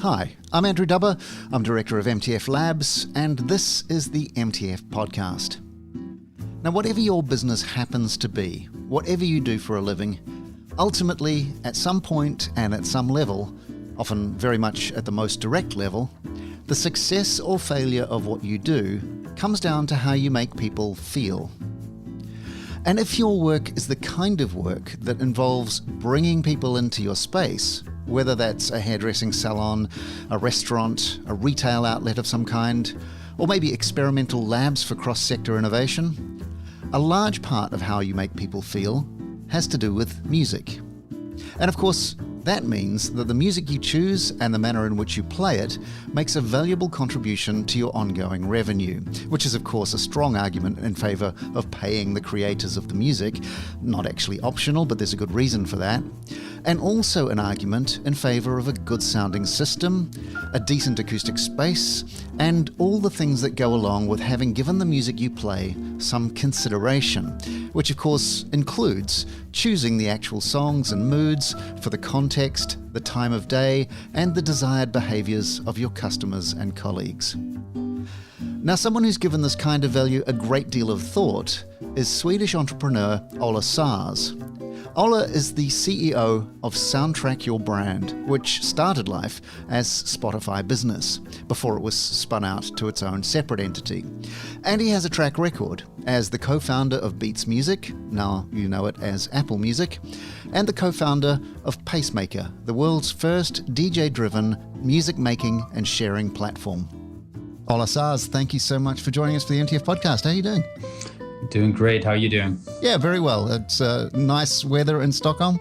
Hi, I'm Andrew Dubber. I'm Director of MTF Labs, and this is the MTF Podcast. Now, whatever your business happens to be, whatever you do for a living, ultimately, at some point and at some level, often very much at the most direct level, the success or failure of what you do comes down to how you make people feel. And if your work is the kind of work that involves bringing people into your space, whether that's a hairdressing salon, a restaurant, a retail outlet of some kind, or maybe experimental labs for cross-sector innovation, a large part of how you make people feel has to do with music. And of course, that means that the music you choose and the manner in which you play it makes a valuable contribution to your ongoing revenue, which is of course a strong argument in favour of paying the creators of the music, not actually optional, but there's a good reason for that, and also an argument in favour of a good sounding system, a decent acoustic space, and all the things that go along with having given the music you play some consideration, which of course includes choosing the actual songs and moods for the context, the time of day, and the desired behaviours of your customers and colleagues. Now, someone who's given this kind of value a great deal of thought is Swedish entrepreneur Ola Sars. Ola is the CEO of Soundtrack Your Brand, which started life as Spotify Business before it was spun out to its own separate entity. And he has a track record as the co-founder of Beats Music, now you know it as Apple Music, and the co-founder of Pacemaker, the world's first DJ-driven music making and sharing platform. Ola Sars, thank you so much for joining us for the MTF podcast. How are you doing? Doing great. How are you doing? Yeah, very well. It's nice weather in Stockholm.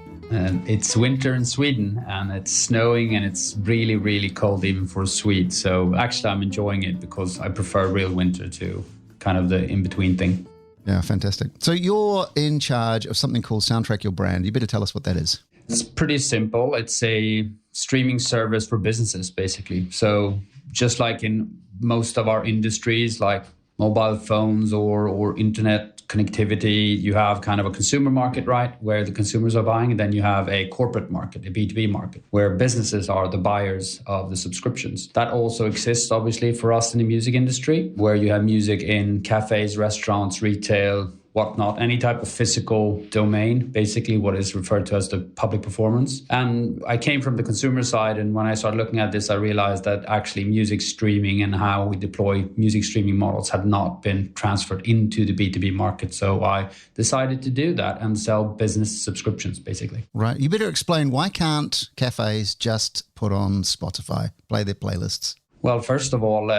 It's winter in Sweden and it's snowing and it's really, really cold even for a Swede. So actually I'm enjoying it because I prefer real winter to kind of the in-between thing. Yeah, fantastic. So you're in charge of something called Soundtrack Your Brand. You better tell us what that is. It's pretty simple. It's a streaming service for businesses, basically. So just like in most of our industries, like mobile phones or internet connectivity, you have kind of a consumer market, right, where the consumers are buying. And then you have a corporate market, a B2B market, where businesses are the buyers of the subscriptions. That also exists, obviously, for us in the music industry, where you have music in cafes, restaurants, retail, whatnot, any type of physical domain, basically what is referred to as the public performance. And I came from the consumer side, and when I started looking at this, I realized that actually music streaming and how we deploy music streaming models had not been transferred into the B2B market. So I decided to do that and sell business subscriptions, basically. Right. You better explain, why can't cafes just put on Spotify, play their playlists? Well, first of all,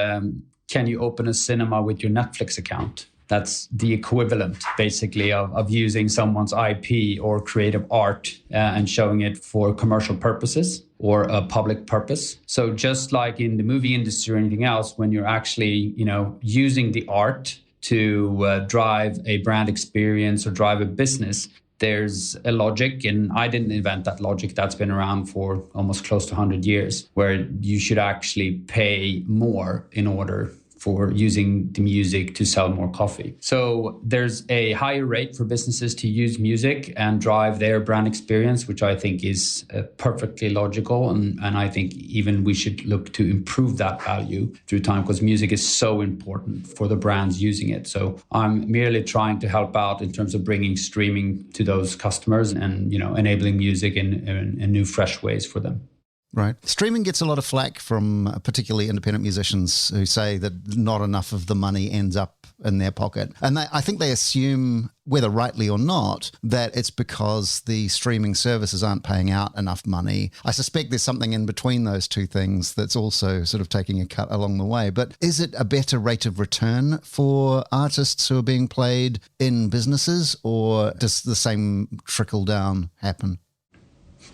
can you open a cinema with your Netflix account? That's the equivalent, basically, of using someone's IP or creative art and showing it for commercial purposes or a public purpose. So just like in the movie industry or anything else, when you're actually, using the art to drive a brand experience or drive a business, there's a logic, and I didn't invent that logic. That's been around for almost close to 100 years, where you should actually pay more in order for using the music to sell more coffee. So there's a higher rate for businesses to use music and drive their brand experience, which I think is perfectly logical. And I think even we should look to improve that value through time, because music is so important for the brands using it. So I'm merely trying to help out in terms of bringing streaming to those customers and, enabling music in new, fresh ways for them. Right. Streaming gets a lot of flack from particularly independent musicians who say that not enough of the money ends up in their pocket. And I think they assume, whether rightly or not, that it's because the streaming services aren't paying out enough money. I suspect there's something in between those two things that's also sort of taking a cut along the way. But is it a better rate of return for artists who are being played in businesses, or does the same trickle down happen?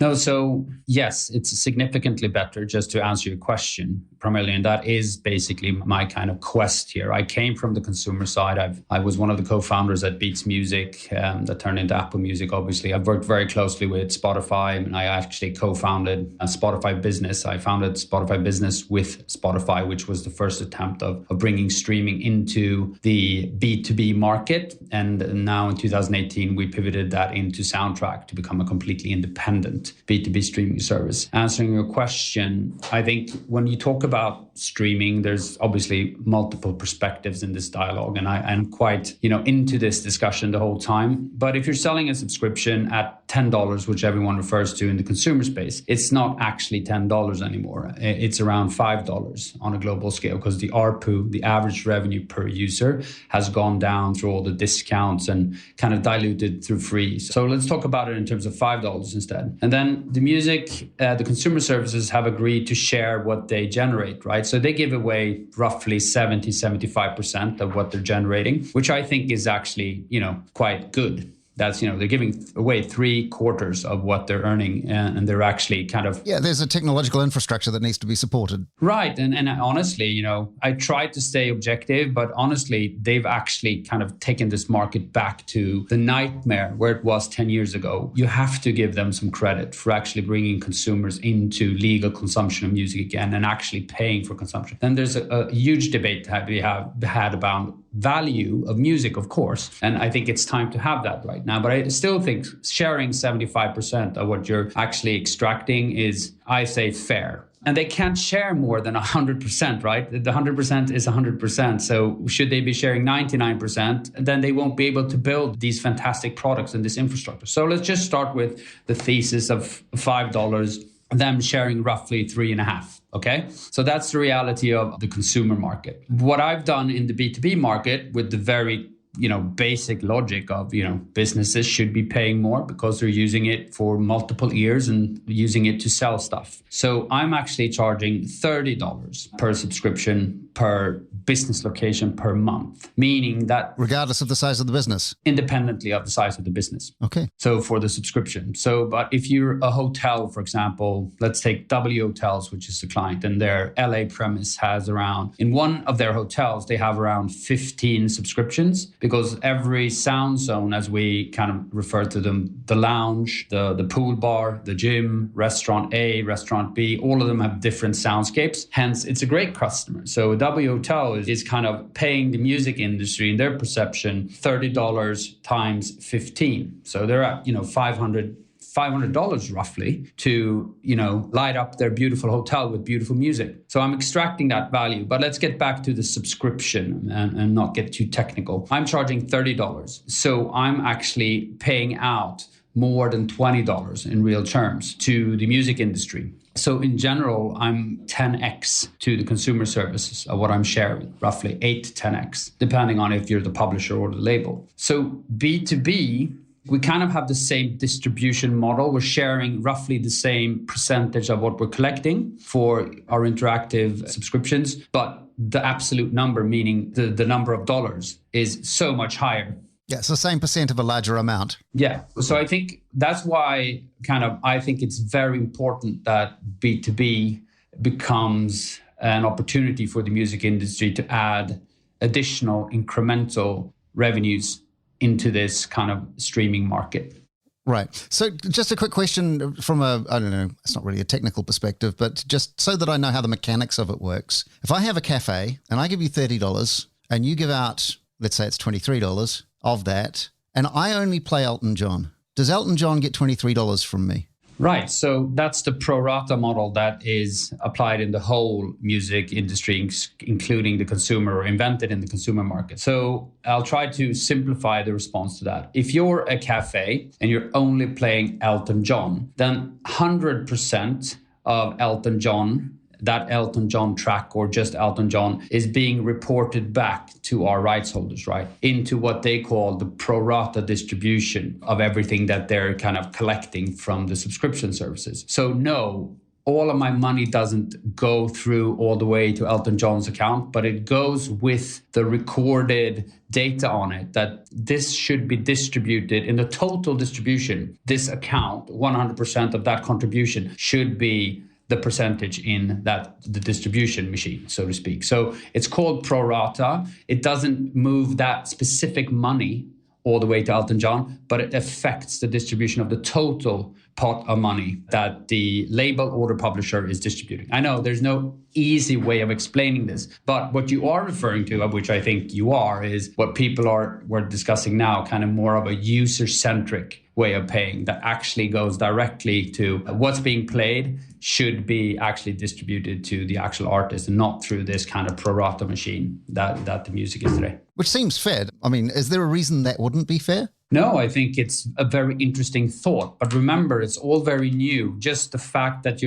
No, so yes, it's significantly better, just to answer your question primarily. And that is basically my kind of quest here. I came from the consumer side. I was one of the co-founders at Beats Music that turned into Apple Music, obviously. I've worked very closely with Spotify, and I actually co-founded Spotify Business. I founded Spotify Business with Spotify, which was the first attempt of bringing streaming into the B2B market. And now in 2018, we pivoted that into Soundtrack to become a completely independent current B2B streaming service. Answering your question, I think when you talk about streaming, there's obviously multiple perspectives in this dialogue, and I'm quite, into this discussion the whole time. But if you're selling a subscription at $10, which everyone refers to in the consumer space, it's not actually $10 anymore. It's around $5 on a global scale, because the ARPU, the average revenue per user, has gone down through all the discounts and kind of diluted through free. So let's talk about it in terms of $5 instead. And then the music, the consumer services have agreed to share what they generate, right? So they give away roughly 70-75% of what they're generating, which I think is actually, quite good. That's, they're giving away 3/4 of what they're earning, and they're actually kind of... Yeah, there's a technological infrastructure that needs to be supported. Right. And honestly, I tried to stay objective, but honestly, they've actually kind of taken this market back to the nightmare where it was 10 years ago. You have to give them some credit for actually bringing consumers into legal consumption of music again and actually paying for consumption. Then there's a huge debate that we have had about value of music, of course. And I think it's time to have that right now. But I still think sharing 75% of what you're actually extracting is, I say, fair. And they can't share more than 100%, right? The 100% is 100%. So should they be sharing 99%, then they won't be able to build these fantastic products and this infrastructure. So let's just start with the thesis of $5, them sharing roughly 3.5. Okay, so that's the reality of the consumer market. What I've done in the B2B market with the very basic logic of, businesses should be paying more because they're using it for multiple years and using it to sell stuff. So I'm actually charging $30 per subscription per business location per month, meaning that... Regardless of the size of the business? Independently of the size of the business. Okay. So for the subscription. But if you're a hotel, for example, let's take W Hotels, which is the client, and their LA premise has around, in one of their hotels, they have around 15 subscriptions, because every sound zone, as we kind of refer to them, the lounge, the pool bar, the gym, restaurant A, restaurant B, all of them have different soundscapes. Hence, it's a great customer. So W Hotel is kind of paying the music industry, in their perception, $30 times 15. So they're at, $500 roughly to, light up their beautiful hotel with beautiful music. So I'm extracting that value. But let's get back to the subscription and not get too technical. I'm charging $30. So I'm actually paying out more than $20 in real terms to the music industry. So in general, I'm 10x to the consumer services of what I'm sharing, roughly 8 to 10x, depending on if you're the publisher or the label. So B2B, we kind of have the same distribution model. We're sharing roughly the same percentage of what we're collecting for our interactive subscriptions, but the absolute number, meaning the number of dollars, is so much higher. Yeah, it's the same percent of a larger amount. Yeah. So I think that's why I think it's very important that B2B becomes an opportunity for the music industry to add additional incremental revenues into this kind of streaming market. Right. So just a quick question from it's not really a technical perspective, but just so that I know how the mechanics of it works. If I have a cafe and I give you $30 and you give out, let's say it's $23 of that, and I only play Elton John, does Elton John get $23 from me? Right. So that's the prorata model that is applied in the whole music industry, including the consumer, or invented in the consumer market. So I'll try to simplify the response to that. If you're a cafe and you're only playing Elton John, then 100% of Elton John, that Elton John track or just Elton John, is being reported back to our rights holders, right? Into what they call the prorata distribution of everything that they're kind of collecting from the subscription services. So no, all of my money doesn't go through all the way to Elton John's account, but it goes with the recorded data on it that this should be distributed in the total distribution. This account, 100% of that contribution should be the percentage in the distribution machine, so to speak. So it's called prorata. It doesn't move that specific money all the way to Elton John, but it affects the distribution of the total pot of money that the label or the publisher is distributing. I know there's no easy way of explaining this. But what you are referring to, of which I think you are, is what we're discussing now, kind of more of a user-centric way of paying that actually goes directly to what's being played should be actually distributed to the actual artist and not through this kind of prorata machine that the music is today. Which seems fair. I mean, is there a reason that wouldn't be fair? No, I think it's a very interesting thought. But remember, it's all very new. Just the fact that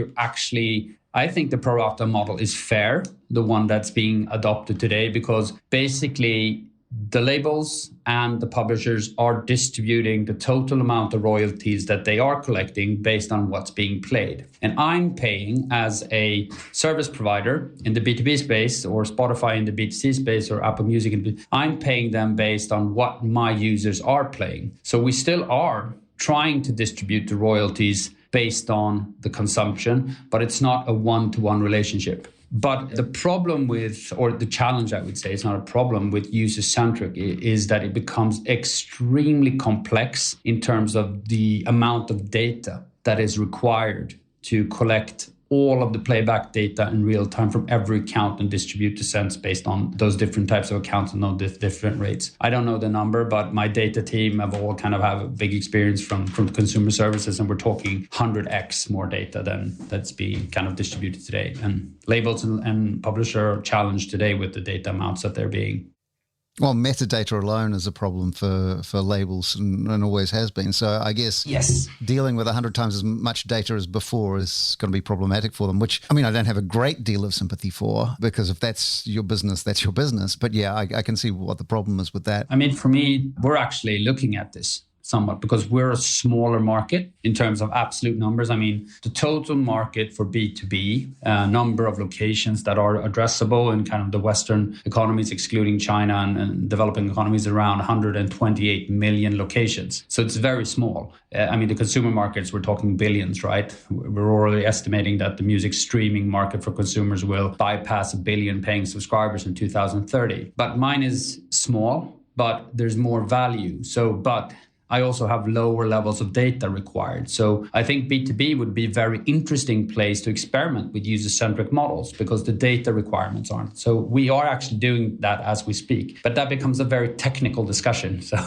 I think the prorata model is fair, the one that's being adopted today, because basically the labels and the publishers are distributing the total amount of royalties that they are collecting based on what's being played. And I'm paying as a service provider in the B2B space, or Spotify in the B2C space, or Apple Music, I'm paying them based on what my users are playing. So we still are trying to distribute the royalties based on the consumption, but it's not a one-to-one relationship. But the problem or the challenge, I would say, it's not a problem with user-centric, is that it becomes extremely complex in terms of the amount of data that is required to collect all of the playback data in real time from every account and distribute the cents based on those different types of accounts and those different rates. I don't know the number, but my data team have a big experience from consumer services, and we're talking 100x more data than that's being kind of distributed today. And labels and publisher are challenged today with the data amounts that they're being. Well, metadata alone is a problem for labels and always has been. So I guess dealing with 100 times as much data as before is going to be problematic for them, which, I mean, I don't have a great deal of sympathy for, because if that's your business, that's your business. But yeah, I can see what the problem is with that. I mean, for me, we're actually looking at this somewhat because we're a smaller market in terms of absolute numbers. I mean, the total market for B2B, number of locations that are addressable in kind of the Western economies, excluding China and developing economies, around 128 million locations. So it's very small. I mean, the consumer markets, we're talking billions, right? We're already estimating that the music streaming market for consumers will bypass 1 billion paying subscribers in 2030. But mine is small, but there's more value. But I also have lower levels of data required. So I think B2B would be a very interesting place to experiment with user-centric models because the data requirements aren't. So we are actually doing that as we speak. But that becomes a very technical discussion. So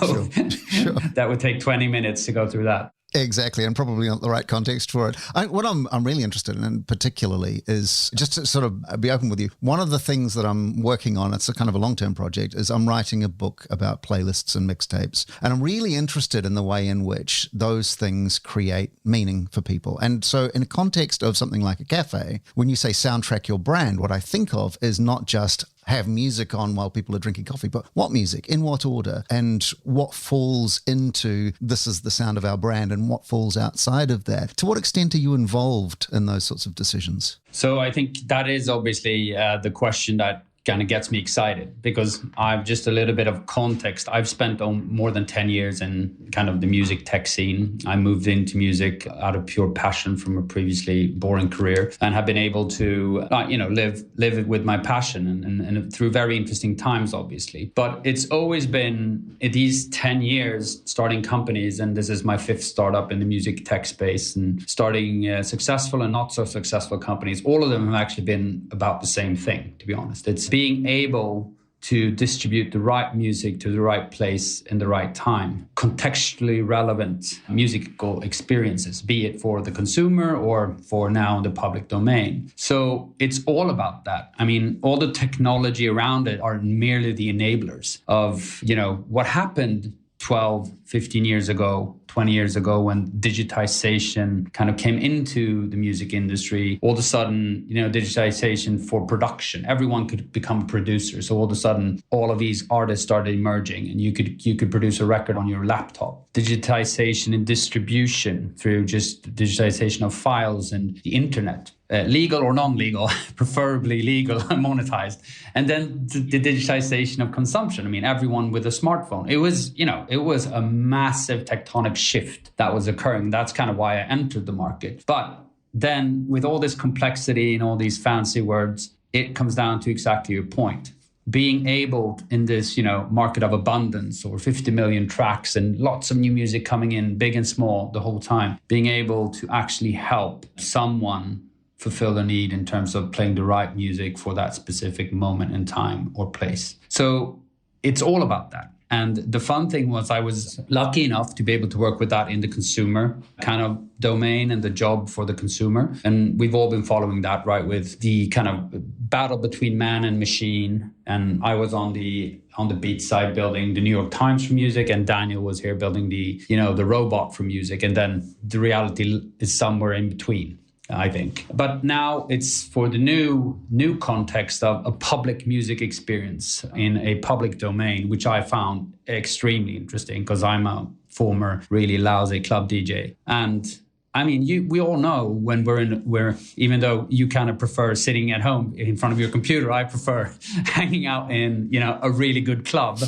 sure. That would take 20 minutes to go through that. Exactly, and probably not the right context for it. What I'm really interested in particularly is, just to sort of be open with you, one of the things that I'm working on, it's a kind of a long-term project, is I'm writing a book about playlists and mixtapes. And I'm really interested in the way in which those things create meaning for people. And so in a context of something like a cafe, when you say soundtrack your brand, what I think of is not just have music on while people are drinking coffee, but what music, in what order, and what falls into this is the sound of our brand and what falls outside of that. To what extent are you involved in those sorts of decisions? So I think that is obviously the question that kind of gets me excited, because I've just a little bit of context. I've spent more than 10 years in kind of the music tech scene. I moved into music out of pure passion from a previously boring career, and have been able to, live it with my passion and through very interesting times, obviously. But it's always been these 10 years starting companies, and this is my 5th startup in the music tech space, and starting successful and not so successful companies. All of them have actually been about the same thing, to be honest. It's being able to distribute the right music to the right place in the right time, contextually relevant musical experiences, be it for the consumer or for now the public domain. So it's all about that. I mean, all the technology around it are merely the enablers of, what happened 12, 15 years ago, 20 years ago, when digitization kind of came into the music industry. All of a sudden, digitization for production, everyone could become a producer. So all of a sudden, all of these artists started emerging, and you could produce a record on your laptop. Digitization and distribution through just digitization of files and the internet. Legal or non-legal, preferably legal and monetized. And then the digitization of consumption. I mean, everyone with a smartphone. It was a massive tectonic shift that was occurring. That's kind of why I entered the market. But then with all this complexity and all these fancy words, it comes down to exactly your point. Being able in this, market of abundance, or 50 million tracks and lots of new music coming in, big and small, the whole time, being able to actually help someone fulfill a need in terms of playing the right music for that specific moment in time or place. So it's all about that. And the fun thing was I was lucky enough to be able to work with that in the consumer kind of domain and the job for the consumer. And we've all been following that, right, with the kind of battle between man and machine. And I was on the beat side building the New York Times for music, and Daniel was here building the robot for music. And then the reality is somewhere in between, I think. But now it's for the new context of a public music experience in a public domain, which I found extremely interesting because I'm a former really lousy club DJ. And I mean, we all know when we're even though you kind of prefer sitting at home in front of your computer, I prefer hanging out in, a really good club.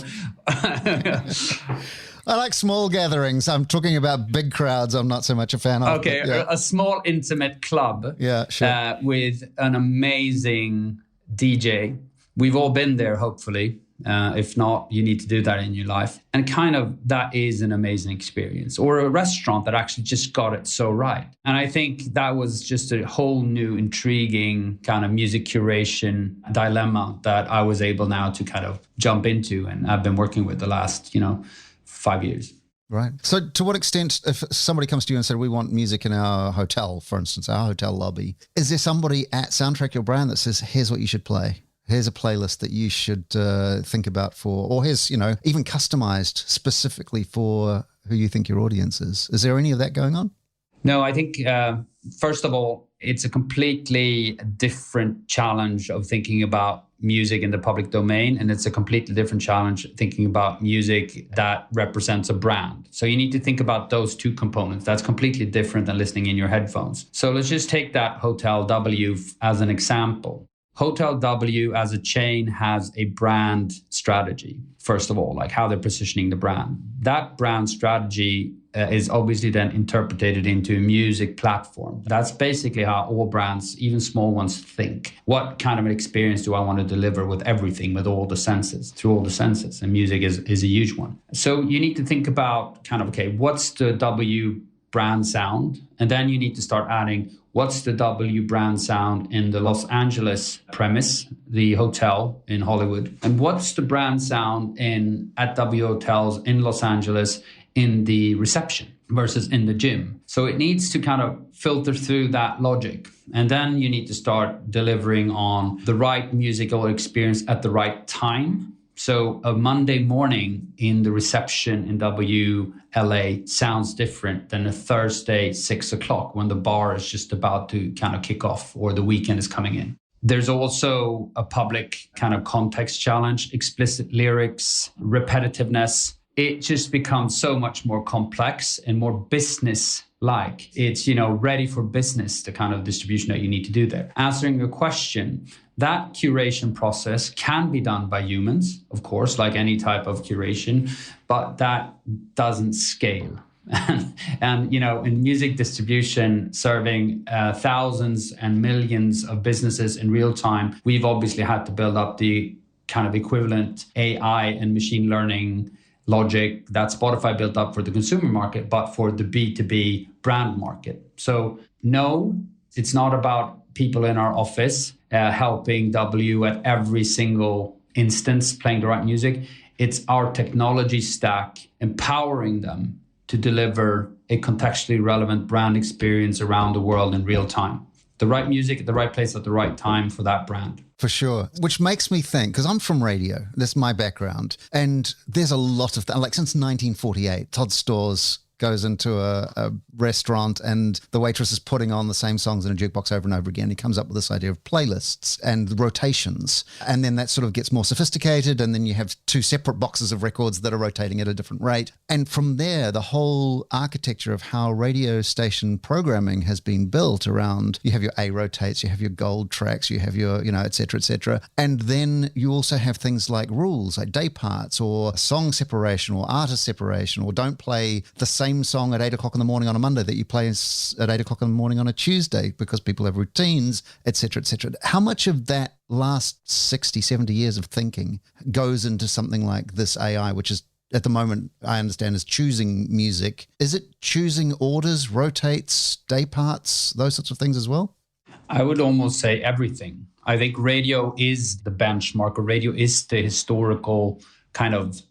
I like small gatherings. I'm talking about big crowds. I'm not so much a fan of. Okay, yeah. A small intimate club, yeah, sure. With an amazing DJ. We've all been there, hopefully. If not, you need to do that in your life. And kind of that is an amazing experience. Or a restaurant that actually just got it so right. And I think that was just a whole new intriguing kind of music curation dilemma that I was able now to kind of jump into and I've been working with the last, 5 years. Right. So to what extent, if somebody comes to you and said, we want music in our hotel, for instance, our hotel lobby, is there somebody at Soundtrack Your Brand that says, here's what you should play? Here's a playlist that you should think about for, or here's, even customized specifically for who you think your audience is. Is there any of that going on? No, I think, first of all, it's a completely different challenge of thinking about music in the public domain. And it's a completely different challenge thinking about music that represents a brand. So you need to think about those two components. That's completely different than listening in your headphones. So let's just take that Hotel W as an example. Hotel W as a chain has a brand strategy, first of all, like how they're positioning the brand. That brand strategy is obviously then interpreted into a music platform. That's basically how all brands, even small ones, think. What kind of an experience do I want to deliver with everything, with all the senses, through all the senses? And music is a huge one. So you need to think about kind of, okay, what's the W brand sound? And then you need to start adding, what's the W brand sound in the Los Angeles premise, the hotel in Hollywood? And what's the brand sound at W hotels in Los Angeles in the reception versus in the gym? So it needs to kind of filter through that logic. And then you need to start delivering on the right musical experience at the right time. So a Monday morning in the reception in WLA sounds different than a Thursday 6 o'clock when the bar is just about to kind of kick off or the weekend is coming in. There's also a public kind of context challenge, explicit lyrics, repetitiveness. It just becomes so much more complex and more business-like. It's, ready for business, the kind of distribution that you need to do there. Answering your question, that curation process can be done by humans, of course, like any type of curation, but that doesn't scale. And in music distribution, serving thousands and millions of businesses in real time, we've obviously had to build up the kind of equivalent AI and machine learning logic that Spotify built up for the consumer market, but for the B2B brand market. So no, it's not about people in our office helping W at every single instance playing the right music. It's our technology stack empowering them to deliver a contextually relevant brand experience around the world in real time. The right music at the right place at the right time for that brand. For sure. Which makes me think, because I'm from radio, that's my background, and there's a lot of, like since 1948, Todd Storrs goes into a restaurant and the waitress is putting on the same songs in a jukebox over and over again. He comes up with this idea of playlists and rotations. And then that sort of gets more sophisticated. And then you have two separate boxes of records that are rotating at a different rate. And from there, the whole architecture of how radio station programming has been built around, you have your A rotates, you have your gold tracks, you have your, et cetera, et cetera. And then you also have things like rules, like day parts or song separation or artist separation, or don't play the same song at 8 o'clock in the morning on a Monday that you play at 8 o'clock in the morning on a Tuesday because people have routines, et cetera, et cetera. How much of that last 60, 70 years of thinking goes into something like this AI, which is at the moment, I understand, is choosing music? Is it choosing orders, rotates, day parts, those sorts of things as well? I would almost say everything. I think radio is the benchmark, or radio is the historical kind of,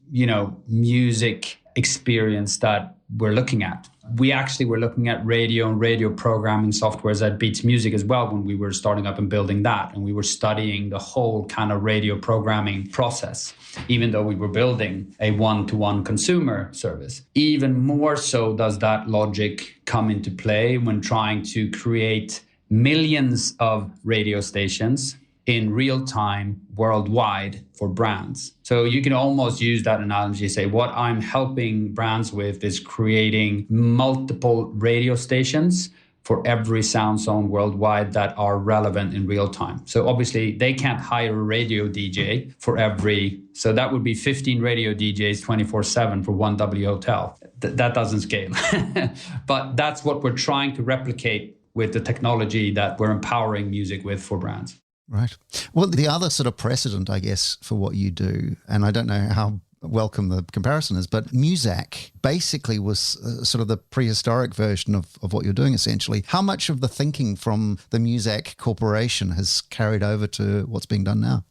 music experience that we're looking at. We actually were looking at radio and radio programming softwares at Beats Music as well when we were starting up and building that. And we were studying the whole kind of radio programming process, even though we were building a one-to-one consumer service. Even more so does that logic come into play when trying to create millions of radio stations in real time worldwide for brands. So you can almost use that analogy, say what I'm helping brands with is creating multiple radio stations for every sound zone worldwide that are relevant in real time. So obviously they can't hire a radio DJ for every, so that would be 15 radio DJs 24/7 for one W hotel. That doesn't scale. But that's what we're trying to replicate with the technology that we're empowering music with for brands. Right. Well, the other sort of precedent, I guess, for what you do, and I don't know how welcome the comparison is, but Muzak basically was sort of the prehistoric version of what you're doing, essentially. How much of the thinking from the Muzak Corporation has carried over to what's being done now?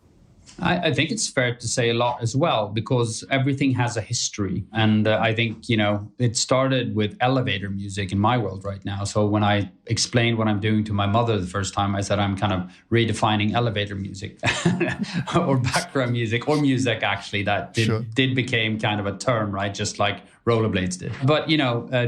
I think it's fair to say a lot as well, because everything has a history. And I think, it started with elevator music in my world right now. So when I explained what I'm doing to my mother the first time, I said I'm kind of redefining elevator music or background music or music, actually, that did became kind of a term, right? Just like rollerblades did. But,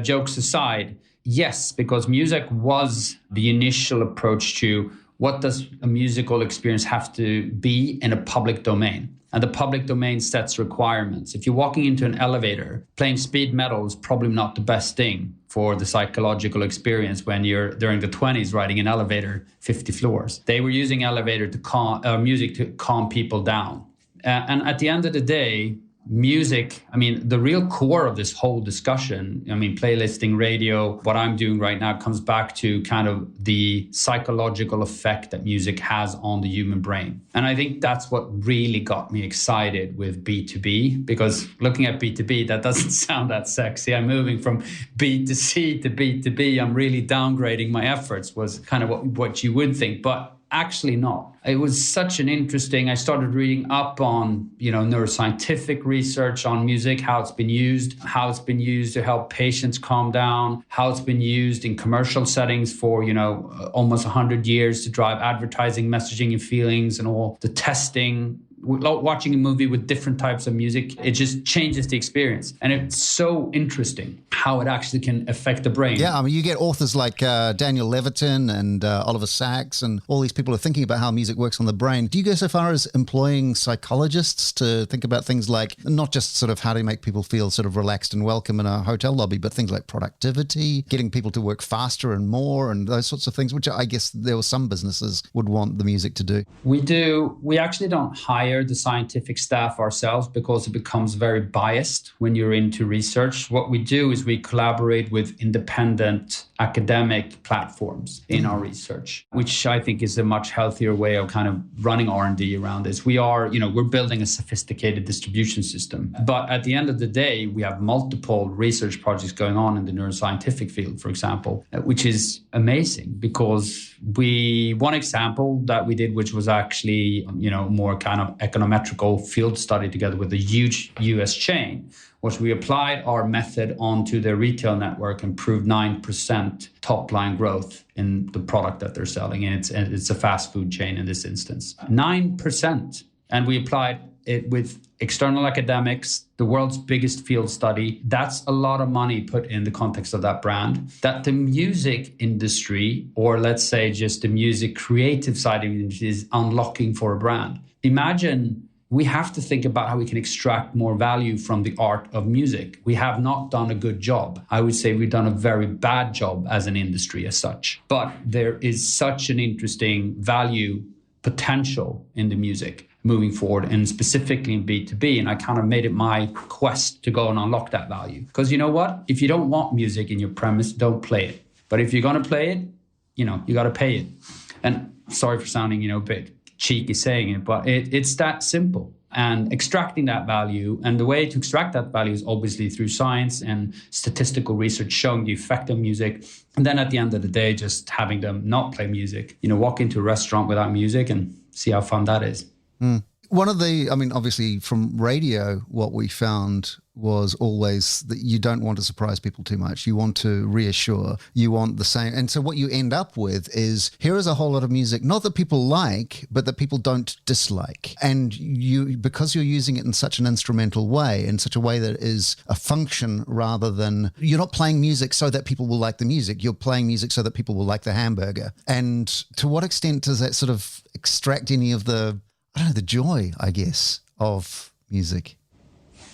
jokes aside, yes, because music was the initial approach to what does a musical experience have to be in a public domain? And the public domain sets requirements. If you're walking into an elevator, playing speed metal is probably not the best thing for the psychological experience when you're during the 20s riding an elevator 50 floors. They were using elevator to music to calm people down. And at the end of the day, music, the real core of this whole discussion, playlisting, radio, what I'm doing right now comes back to kind of the psychological effect that music has on the human brain. And I think that's what really got me excited with B2B, because looking at B2B, that doesn't sound that sexy. I'm moving from B2C to B2B. I'm really downgrading my efforts was kind of what you would think, but actually not. It was such an interesting, I started reading up on, neuroscientific research on music, how it's been used to help patients calm down, how it's been used in commercial settings for, almost 100 years to drive advertising, messaging and feelings and all the testing. Watching a movie with different types of music, it just changes the experience. And it's so interesting how it actually can affect the brain. Yeah, you get authors like Daniel Levitin and Oliver Sacks, and all these people are thinking about how music works on the brain. Do you go so far as employing psychologists to think about things like not just sort of how to make people feel sort of relaxed and welcome in a hotel lobby, but things like productivity, getting people to work faster and more, and those sorts of things, which I guess there were some businesses would want the music to do? We do. We actually don't hire the scientific staff ourselves because it becomes very biased when you're into research. What we do is we collaborate with independent academic platforms in our research, which I think is a much healthier way of kind of running R&D around this. We are, we're building a sophisticated distribution system. But at the end of the day, we have multiple research projects going on in the neuroscientific field, for example, which is amazing because one example that we did, which was actually, more kind of econometrical field study together with a huge US chain, was we applied our method onto their retail network and proved 9% top line growth in the product that they're selling. And it's a fast food chain in this instance. 9%. And we applied it with external academics, the world's biggest field study. That's a lot of money put in the context of that brand. That the music industry, or let's say just the music creative side of it, is unlocking for a brand. Imagine we have to think about how we can extract more value from the art of music. We have not done a good job. I would say we've done a very bad job as an industry as such. But there is such an interesting value potential in the music moving forward, and specifically in B2B. And I kind of made it my quest to go and unlock that value. Because you know what? If you don't want music in your premise, don't play it. But if you're going to play it, you got to pay it. And sorry for sounding, a bit cheeky saying it, but it's that simple. and extracting that value. And the way to extract that value is obviously through science and statistical research showing the effect of music. And then at the end of the day, just having them not play music, walk into a restaurant without music and see how fun that is. One of the, obviously from radio, what we found was always that you don't want to surprise people too much. You want to reassure. You want the same. And so what you end up with is, here is a whole lot of music, not that people like, but that people don't dislike. And because you're using it in such an instrumental way, in such a way that is a function rather than, you're not playing music so that people will like the music. You're playing music so that people will like the hamburger. And to what extent does that sort of extract any of the joy, I guess, of music?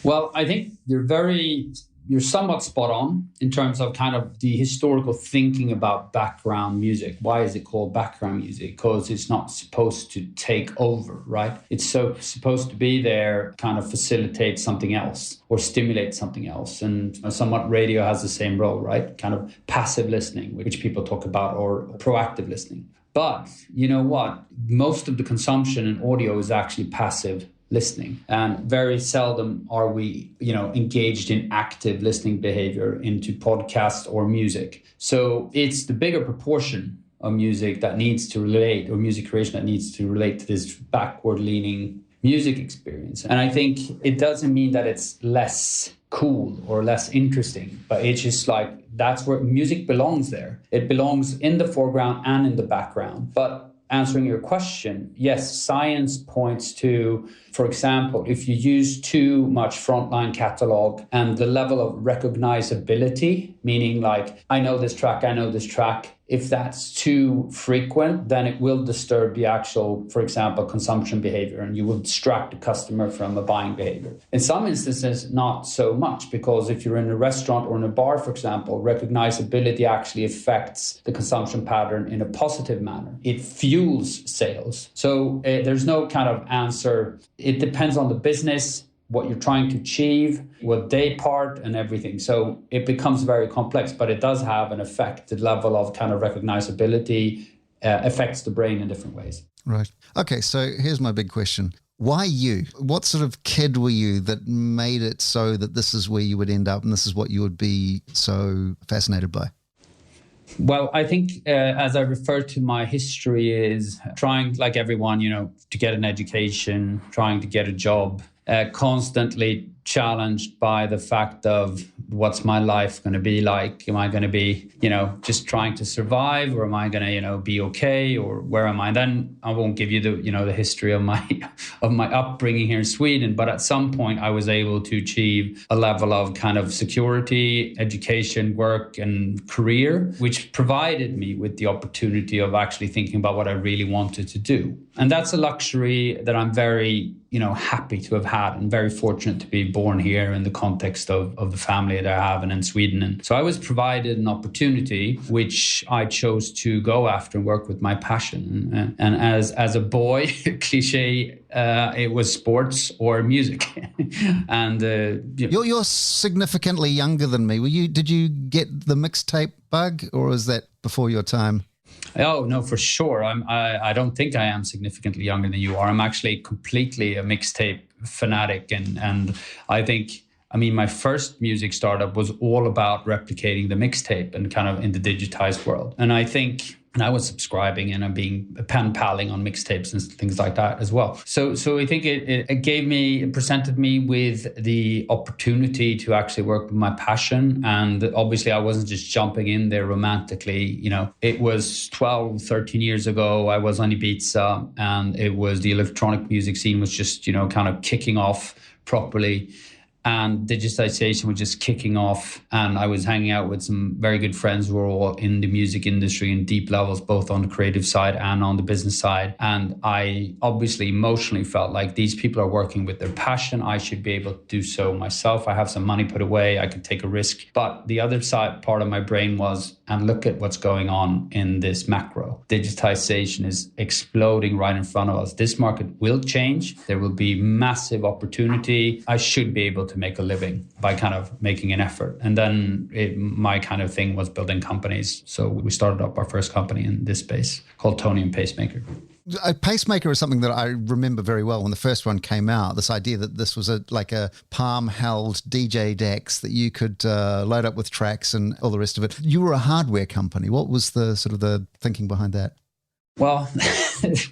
Well, I think you're somewhat spot on in terms of kind of the historical thinking about background music. Why is it called background music? Because it's not supposed to take over, right? It's supposed to be there, kind of facilitate something else or stimulate something else. And somewhat radio has the same role, right? Kind of passive listening, which people talk about, or proactive listening. But you know what? Most of the consumption in audio is actually passive listening. And very seldom are we, engaged in active listening behavior into podcasts or music. So it's the bigger proportion of music that needs to relate, or music creation that needs to relate to this backward leaning music experience. And I think it doesn't mean that it's less cool or less interesting, but it's just like, that's where music belongs there. It belongs in the foreground and in the background. But answering your question, yes, science points to, for example, if you use too much frontline catalog and the level of recognizability, meaning like, I know this track, if that's too frequent, then it will disturb the actual, for example, consumption behavior, and you will distract the customer from a buying behavior. In some instances, not so much, because if you're in a restaurant or in a bar, for example, recognizability actually affects the consumption pattern in a positive manner. It fuels sales. So there's no kind of answer. It depends on the business, what you're trying to achieve, what day part, and everything. So it becomes very complex, but it does have an effect. The level of kind of recognizability affects the brain in different ways. Right. Okay, so here's my big question. Why you? What sort of kid were you that made it so that this is where you would end up and this is what you would be so fascinated by? Well, I think as I refer to my history is trying, like everyone, to get an education, trying to get a job, constantly challenged by the fact of what's my life going to be like? Am I going to be, just trying to survive, or am I going to, be okay, or where am I? Then I won't give you the history of my upbringing here in Sweden, but at some point I was able to achieve a level of kind of security, education, work, and career, which provided me with the opportunity of actually thinking about what I really wanted to do. And that's a luxury that I'm very, happy to have had, and very fortunate to be born here in the context of the family that I have and in Sweden. And so I was provided an opportunity which I chose to go after and work with my passion. And as a boy, cliche, it was sports or music. And you're significantly younger than me. Did you get the mixtape bug, or was that before your time? Oh, no, for sure. I don't think I am significantly younger than you are. I'm actually completely a mixtape fanatic. And I think, my first music startup was all about replicating the mixtape and kind of in the digitized world. And I think... And I was subscribing and I'm being pen-paling on mixtapes and things like that as well. So I think it presented me with the opportunity to actually work with my passion. And obviously I wasn't just jumping in there romantically. It was 12, 13 years ago. I was on Ibiza, and it was the electronic music scene was just, kind of kicking off properly. And digitization was just kicking off. And I was hanging out with some very good friends who were all in the music industry in deep levels, both on the creative side and on the business side. And I obviously emotionally felt like these people are working with their passion. I should be able to do so myself. I have some money put away. I could take a risk. But the other side part of my brain was, and look at what's going on in this macro. Digitization is exploding right in front of us. This market will change. There will be massive opportunity. I should be able to make a living by kind of making an effort. And then my kind of thing was building companies. So we started up our first company in this space called Tony and Pacemaker. A pacemaker is something that I remember very well when the first one came out, this idea that this was like a palm-held DJ DEX that you could load up with tracks and all the rest of it. You were a hardware company. What was the sort of the thinking behind that? Well,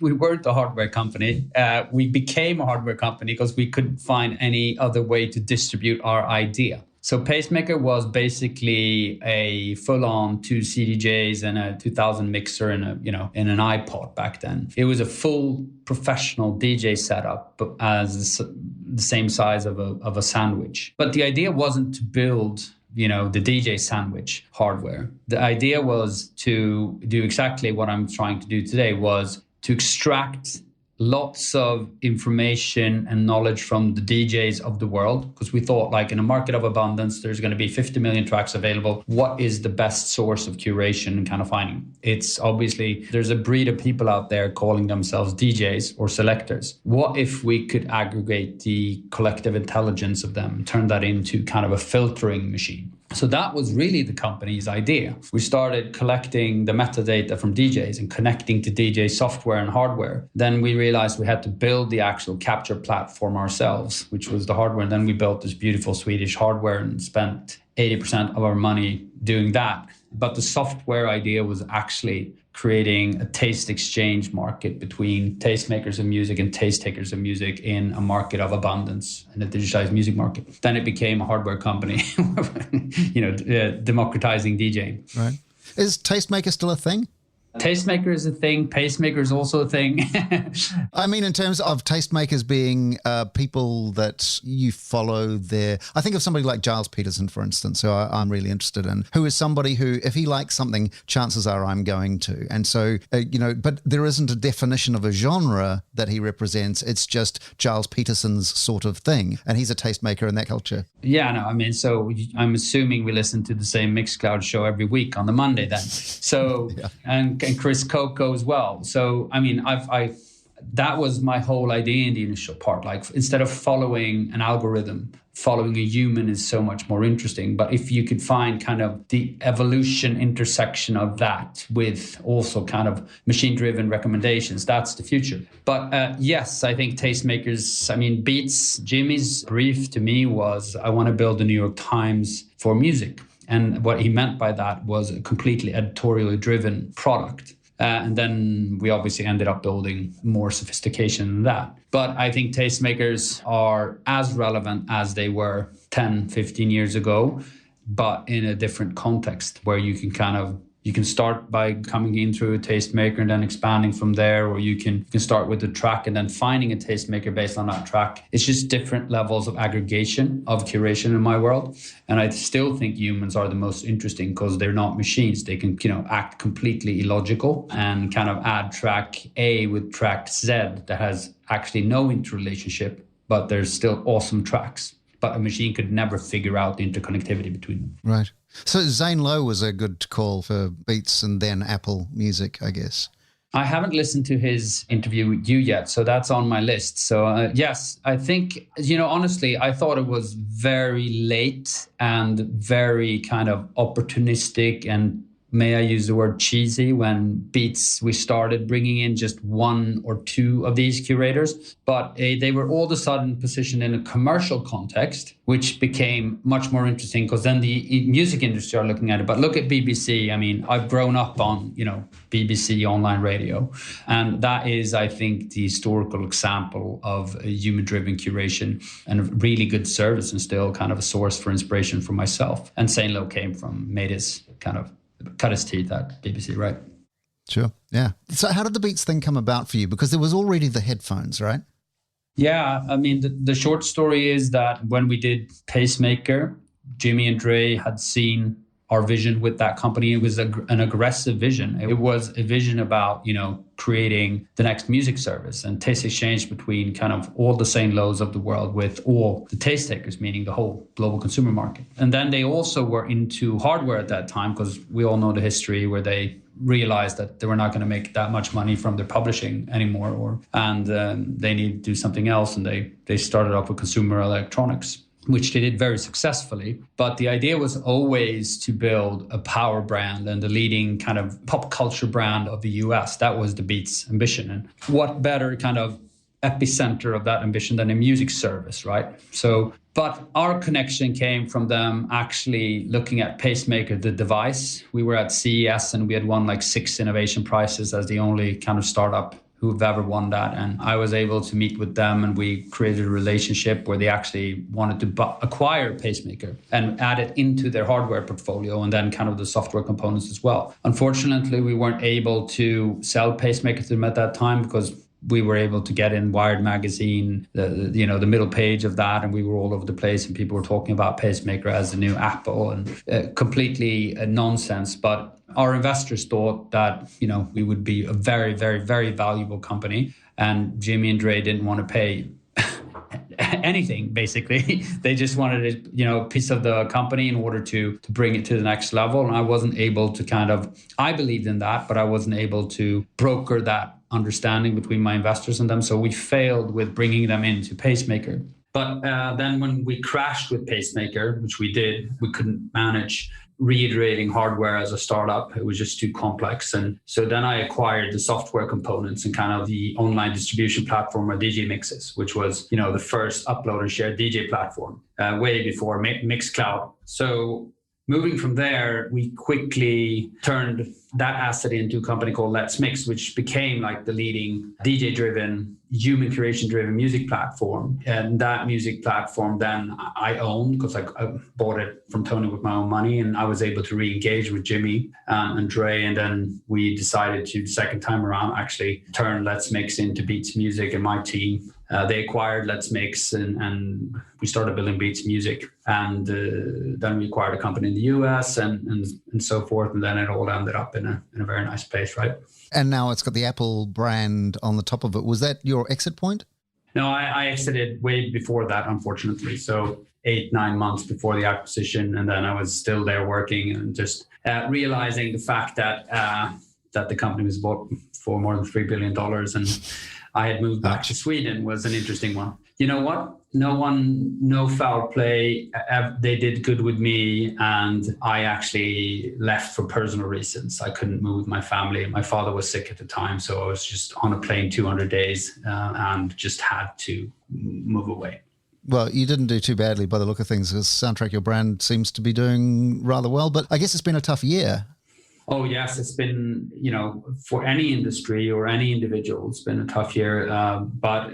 we weren't a hardware company. We became a hardware company because we couldn't find any other way to distribute our idea. So Pacemaker was basically a full-on 2 CDJs and a 2000 mixer and in an iPod back then. It was a full professional DJ setup, but as the same size of a sandwich. But the idea wasn't to build the DJ sandwich hardware. The idea was to do exactly what I'm trying to do today, was to extract lots of information and knowledge from the DJs of the world, because we thought, like, in a market of abundance, there's going to be 50 million tracks available. What is the best source of curation and kind of finding? It's obviously, there's a breed of people out there calling themselves DJs or selectors. What if we could aggregate the collective intelligence of them, turn that into kind of a filtering machine? So that was really the company's idea. We started collecting the metadata from DJs and connecting to DJ software and hardware. Then we realized we had to build the actual capture platform ourselves, which was the hardware. And then we built this beautiful Swedish hardware and spent 80% of our money doing that. But the software idea was actually creating a taste exchange market between tastemakers of music and taste takers of music in a market of abundance, in a digitized music market. Then it became a hardware company, democratizing DJing. Right. Is Tastemaker still a thing? Tastemaker is a thing. Pacemaker is also a thing. I mean, in terms of tastemakers being people that you follow there, I think of somebody like Giles Peterson, for instance, who I'm really interested in, who is somebody who, if he likes something, chances are I'm going to. And so, but there isn't a definition of a genre that he represents. It's just Giles Peterson's sort of thing. And he's a tastemaker in that culture. Yeah, no, I mean, so I'm assuming we listen to the same Mixcloud show every week on the Monday then. So, yeah. And Chris Coco as well. So, I mean, that was my whole idea in the initial part. Like, instead of following an algorithm, following a human is so much more interesting. But if you could find kind of the evolution intersection of that with also kind of machine-driven recommendations, that's the future. But yes, I think tastemakers, Beats, Jimmy's brief to me was, I want to build the New York Times for music. And what he meant by that was a completely editorially driven product. And then we obviously ended up building more sophistication than that. But I think tastemakers are as relevant as they were 10, 15 years ago, but in a different context where you can start by coming in through a tastemaker and then expanding from there, or you can start with the track and then finding a tastemaker based on that track. It's just different levels of aggregation, of curation in my world. And I still think humans are the most interesting because they're not machines. They can, act completely illogical and kind of add track A with track Z that has actually no interrelationship, but there's still awesome tracks. But a machine could never figure out the interconnectivity between them. Right. So Zane Lowe was a good call for Beats and then Apple Music, I guess. I haven't listened to his interview with you yet, so that's on my list. So yes, I think, honestly, I thought it was very late and very kind of opportunistic and, may I use the word cheesy, when Beats, we started bringing in just one or two of these curators, but they were all of a sudden positioned in a commercial context, which became much more interesting because then the music industry are looking at it. But look at BBC. I mean, I've grown up on, BBC online radio, and that is, I think, the historical example of a human-driven curation and a really good service and still kind of a source for inspiration for myself. And Zane Lowe made his kind of cut his teeth at BBC, right? Sure, yeah. So how did the Beats thing come about for you? Because there was already the headphones, right? Yeah, I mean, the short story is that when we did Pacemaker, Jimmy and Dre had seen our vision with that company. It was an aggressive vision. It was a vision about, creating the next music service and taste exchange between kind of all the Zane Lowe's of the world with all the taste takers, meaning the whole global consumer market. And then they also were into hardware at that time, because we all know the history where they realized that they were not going to make that much money from their publishing anymore, and they needed to do something else. And they started off with consumer electronics. which they did very successfully. But the idea was always to build a power brand and the leading kind of pop culture brand of the US. That was the Beats ambition. And what better kind of epicenter of that ambition than a music service, right? So, but our connection came from them actually looking at Pacemaker, the device. We were at CES and we had won like 6 innovation prizes as the only kind of startup who've ever won that. And I was able to meet with them and we created a relationship where they actually wanted to acquire Pacemaker and add it into their hardware portfolio and then kind of the software components as well. Unfortunately, we weren't able to sell Pacemaker to them at that time because we were able to get in Wired magazine, the middle page of that, and we were all over the place, and people were talking about Pacemaker as the new Apple, and completely nonsense. But our investors thought that we would be a very, very, very valuable company, and Jimmy and Dre didn't want to pay anything, basically. They just wanted a piece of the company in order to bring it to the next level. And I wasn't able to I believed in that, but I wasn't able to broker that understanding between my investors and them. So we failed with bringing them into Pacemaker. But then when we crashed with Pacemaker, which we did, we couldn't manage reiterating hardware as a startup. It was just too complex. And so then I acquired the software components and kind of the online distribution platform of DJ Mixes, which was, the first upload and share DJ platform way before Mixcloud. So moving from there, we quickly turned that asset into a company called Let's Mix, which became like the leading DJ-driven, human curation-driven music platform. And that music platform then I owned because I bought it from Tony with my own money, and I was able to re-engage with Jimmy and Dre. And then we decided to, second time around, actually turn Let's Mix into Beats Music and my team. They acquired Let's Mix and we started building Beats Music. And then we acquired a company in the US and so forth. And then it all ended up in a very nice place, right? And now it's got the Apple brand on the top of it. Was that your exit point? No, I exited way before that, unfortunately. So 8-9 months before the acquisition. And then I was still there working and just realizing the fact that the company was bought for more than $3 billion. And I had moved back to Sweden was an interesting one. You know what? No foul play. They did good with me. And I actually left for personal reasons. I couldn't move with my family. My father was sick at the time. So I was just on a plane 200 days and just had to move away. Well, you didn't do too badly by the look of things, because Soundtrack, your brand, seems to be doing rather well. But I guess it's been a tough year. Oh, yes, it's been, for any industry or any individual, it's been a tough year. But,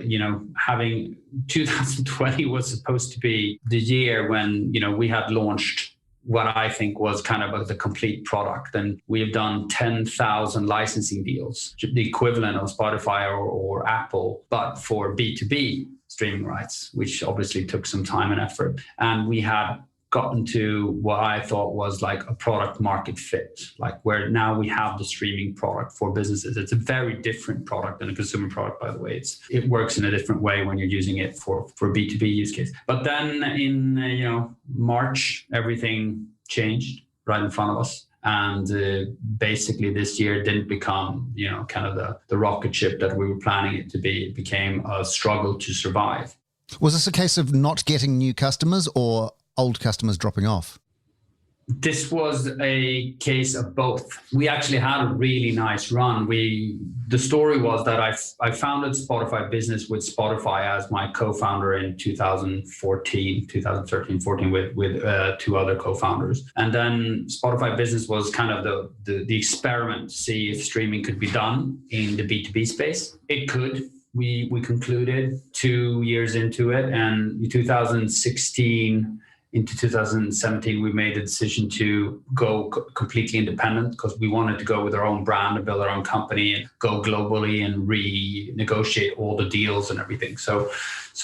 having 2020 was supposed to be the year when, we had launched what I think was kind of the complete product. And we've done 10,000 licensing deals, the equivalent of Spotify or Apple, but for B2B streaming rights, which obviously took some time and effort. And we had gotten to what I thought was like a product market fit, like where now we have the streaming product for businesses. It's a very different product than a consumer product, by the way. It works in a different way when you're using it for B2B use case. But then in March, everything changed right in front of us. And basically this year didn't become, kind of the rocket ship that we were planning it to be. It became a struggle to survive. Was this a case of not getting new customers or old customers dropping off? This was a case of both. We actually had a really nice run. The story was that I founded Spotify Business with Spotify as my co-founder in 2013, 14 with two other co-founders. And then Spotify Business was kind of the experiment to see if streaming could be done in the B2B space. It could. We concluded 2 years into it, and in 2016 into 2017, we made the decision to go completely independent because we wanted to go with our own brand and build our own company and go globally and renegotiate all the deals and everything. So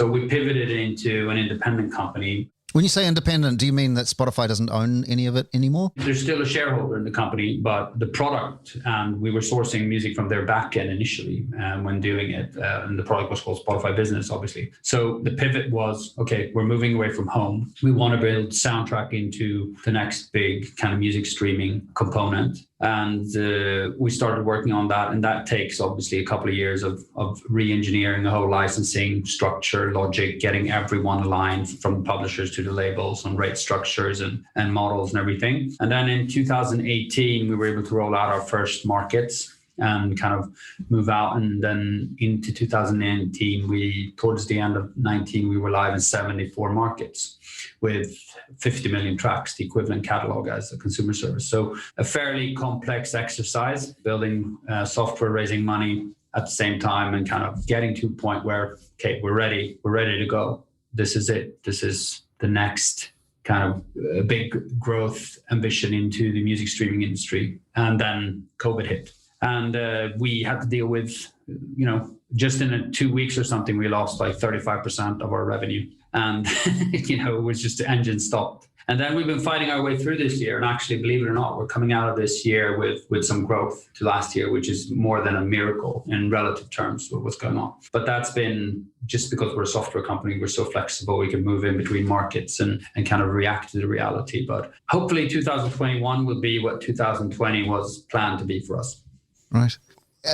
we pivoted into an independent company. When you say independent, do you mean that Spotify doesn't own any of it anymore? There's still a shareholder in the company, but the product, and we were sourcing music from their back end initially when doing it. And the product was called Spotify Business, obviously. So the pivot was, okay, we're moving away from home. We want to build Soundtrack into the next big kind of music streaming component. And we started working on that. And that takes obviously a couple of years of re-engineering the whole licensing structure, logic, getting everyone aligned from publishers to the labels on rate structures and models and everything. And then in 2018, we were able to roll out our first markets and kind of move out. And then into 2019, towards the end of 19, we were live in 74 markets with 50 million tracks, the equivalent catalog as a consumer service. So a fairly complex exercise, building software, raising money at the same time, and kind of getting to a point where, okay, we're ready to go. This is it. This is the next kind of big growth ambition into the music streaming industry. And then COVID hit. And we had to deal with, just in 2 weeks or something, we lost like 35% of our revenue. And, it was just the engine stopped. And then we've been fighting our way through this year. And actually, believe it or not, we're coming out of this year with some growth to last year, which is more than a miracle in relative terms with what's going on. But that's been just because we're a software company, we're so flexible, we can move in between markets and kind of react to the reality. But hopefully 2021 will be what 2020 was planned to be for us. Right.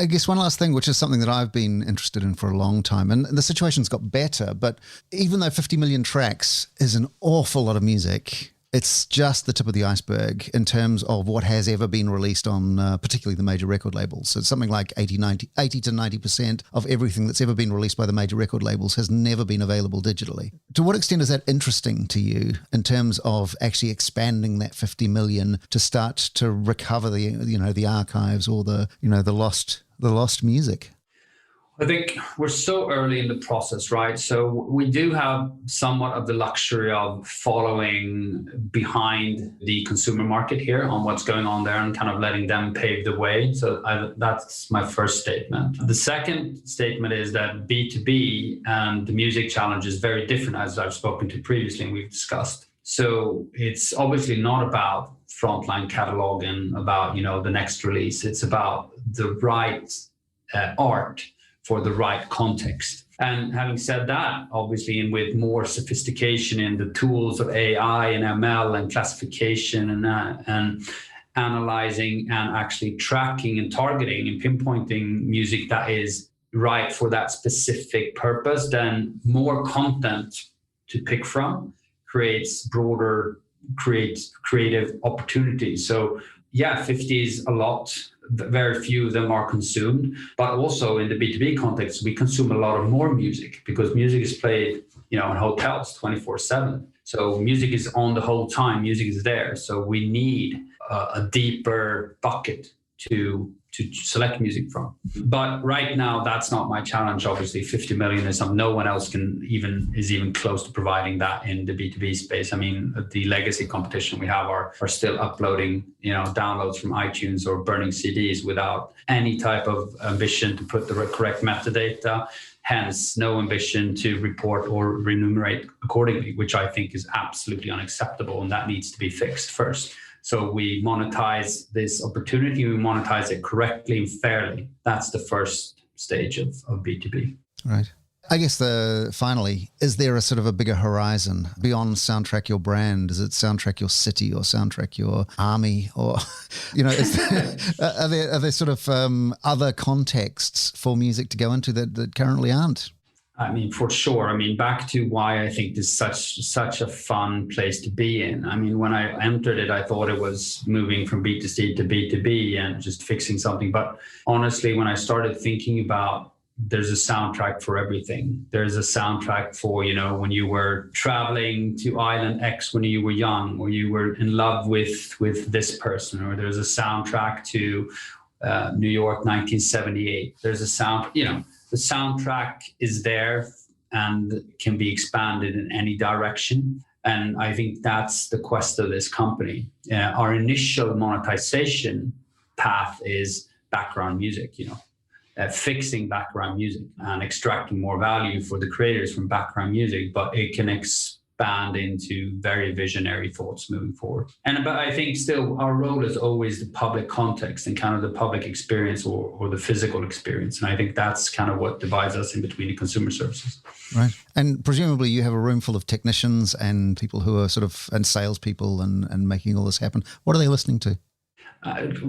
I guess one last thing, which is something that I've been interested in for a long time, and the situation's got better, but even though 50 million tracks is an awful lot of music, it's just the tip of the iceberg in terms of what has ever been released on particularly the major record labels. So it's something like 80 to 90% of everything that's ever been released by the major record labels has never been available digitally. To what extent is that interesting to you in terms of actually expanding that 50 million to start to recover the archives or the lost music? I think we're so early in the process, right? So we do have somewhat of the luxury of following behind the consumer market here on what's going on there and kind of letting them pave the way. So that's my first statement. The second statement is that B2B and the music challenge is very different, as I've spoken to previously and we've discussed. So it's obviously not about frontline catalog and about, the next release. It's about the right art for the right context. And having said that, obviously, and with more sophistication in the tools of AI and ML and classification and analyzing and actually tracking and targeting and pinpointing music that is right for that specific purpose, then more content to pick from creates creative opportunities. So yeah, 50 is a lot. Very few of them are consumed, but also in the B2B context, we consume a lot of more music because music is played, in hotels 24/7. So music is on the whole time, music is there. So we need a deeper bucket to select music from. But right now, that's not my challenge. Obviously, 50 million is something no one else is even close to providing that in the B2B space. I mean, the legacy competition we have are still uploading, downloads from iTunes or burning CDs without any type of ambition to put the correct metadata. Hence, no ambition to report or remunerate accordingly, which I think is absolutely unacceptable, and that needs to be fixed first. So we monetize this opportunity, we monetize it correctly and fairly. That's the first stage of B2B. Right. I guess finally, is there a sort of a bigger horizon beyond soundtrack your brand? Is it soundtrack your city or soundtrack your army? Or, are there sort of other contexts for music to go into that currently aren't? I mean, for sure. I mean, back to why I think this is such a fun place to be in. I mean, when I entered it, I thought it was moving from B2C to B2B and just fixing something. But honestly, when I started thinking about there's a soundtrack for everything. There's a soundtrack for, when you were traveling to Island X when you were young, or you were in love with this person, or there's a soundtrack to New York 1978. There's a the soundtrack is there and can be expanded in any direction. And I think that's the quest of this company. Our initial monetization path is background music, fixing background music and extracting more value for the creators from background music, but it can expand into very visionary thoughts moving forward. But I think still our role is always the public context and kind of the public experience or the physical experience. And I think that's kind of what divides us in between the consumer services. Right. And presumably you have a room full of technicians and people who are and salespeople and making all this happen. What are they listening to?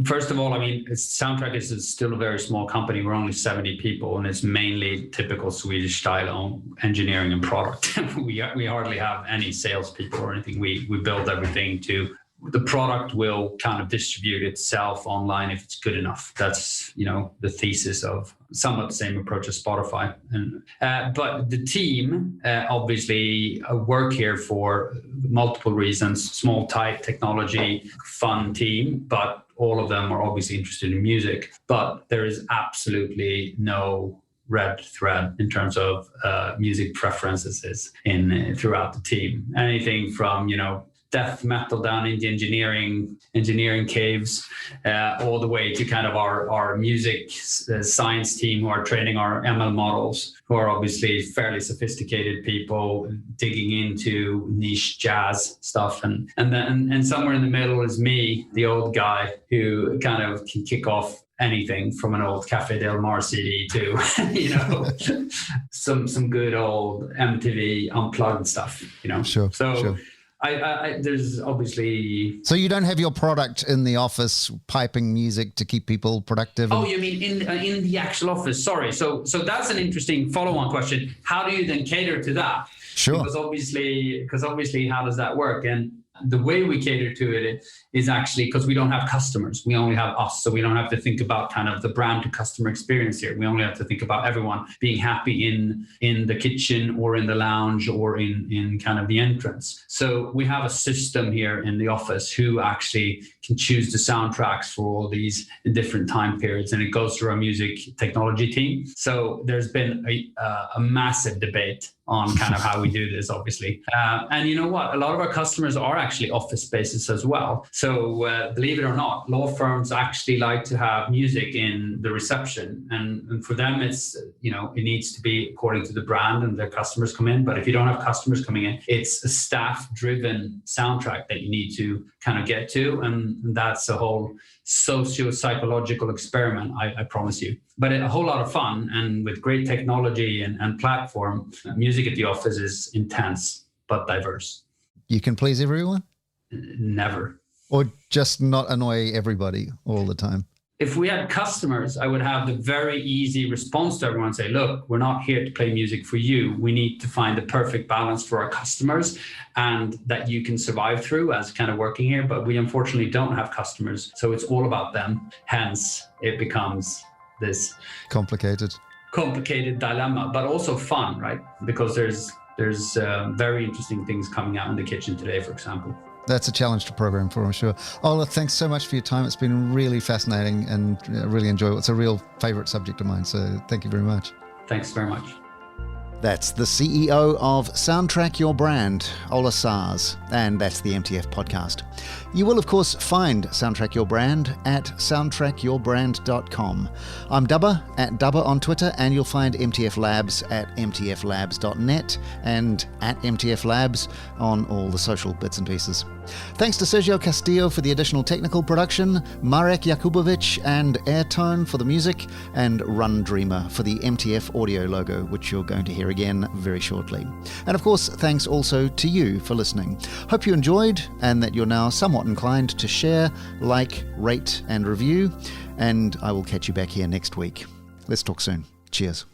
First of all, I mean, Soundtrack is still a very small company. We're only 70 people, and it's mainly typical Swedish style engineering and product. we hardly have any salespeople or anything. We build everything to the product will kind of distribute itself online if it's good enough. That's, the thesis of somewhat the same approach as Spotify. But the team obviously work here for multiple reasons. Small, tight technology, fun team, but all of them are obviously interested in music. But there is absolutely no red thread in terms of music preferences throughout the team. Anything from, death metal down into engineering caves, all the way to kind of our music science team who are training our ML models, who are obviously fairly sophisticated people digging into niche jazz stuff. And somewhere in the middle is me, the old guy who kind of can kick off anything from an old Cafe Del Mar CD to, some good old MTV unplugged stuff, Sure. There's obviously... So you don't have your product in the office piping music to keep people productive? Oh, you mean in the actual office? Sorry. So that's an interesting follow-on question. How do you then cater to that? Sure. Because obviously, how does that work? And the way we cater to it is actually because we don't have customers. We only have us. So we don't have to think about kind of the brand to customer experience here. We only have to think about everyone being happy in the kitchen or in the lounge or in kind of the entrance. So we have a system here in the office who actually can choose the soundtracks for all these different time periods, and it goes through our music technology team. So there's been a massive debate on kind of how we do this, obviously. And you know what? A lot of our customers are actually office spaces as well. So believe it or not, law firms actually like to have music in the reception. And for them, it's, it needs to be according to the brand and their customers come in. But if you don't have customers coming in, it's a staff-driven soundtrack that you need to kind of get to. And that's a whole socio-psychological experiment, I promise you. But a whole lot of fun, and with great technology and platform, music at the office is intense but diverse. You can please everyone? Never. Or just not annoy everybody all the time? If we had customers, I would have the very easy response to everyone, say, look, we're not here to play music for you. We need to find the perfect balance for our customers and that you can survive through as kind of working here. But we unfortunately don't have customers. So it's all about them. Hence, it becomes this complicated dilemma, but also fun, right? Because there's very interesting things coming out in the kitchen today, for example. That's a challenge to program for, I'm sure. Ola, thanks so much for your time. It's been really fascinating and really enjoyable. It's a real favorite subject of mine. So thank you very much. Thanks very much. That's the CEO of Soundtrack Your Brand, Ola Sars, and that's the MTF podcast. You will, of course, find Soundtrack Your Brand at soundtrackyourbrand.com. I'm Dubba at Dubba on Twitter, and you'll find MTF Labs at mtflabs.net and at MTF Labs on all the social bits and pieces. Thanks to Sergio Castillo for the additional technical production, Marek Jakubovic and Airtone for the music, and Run Dreamer for the MTF audio logo, which you're going to hear again very shortly. And of course, thanks also to you for listening. Hope you enjoyed and that you're now somewhat inclined to share, like, rate and review, and I will catch you back here next week. Let's talk soon. Cheers.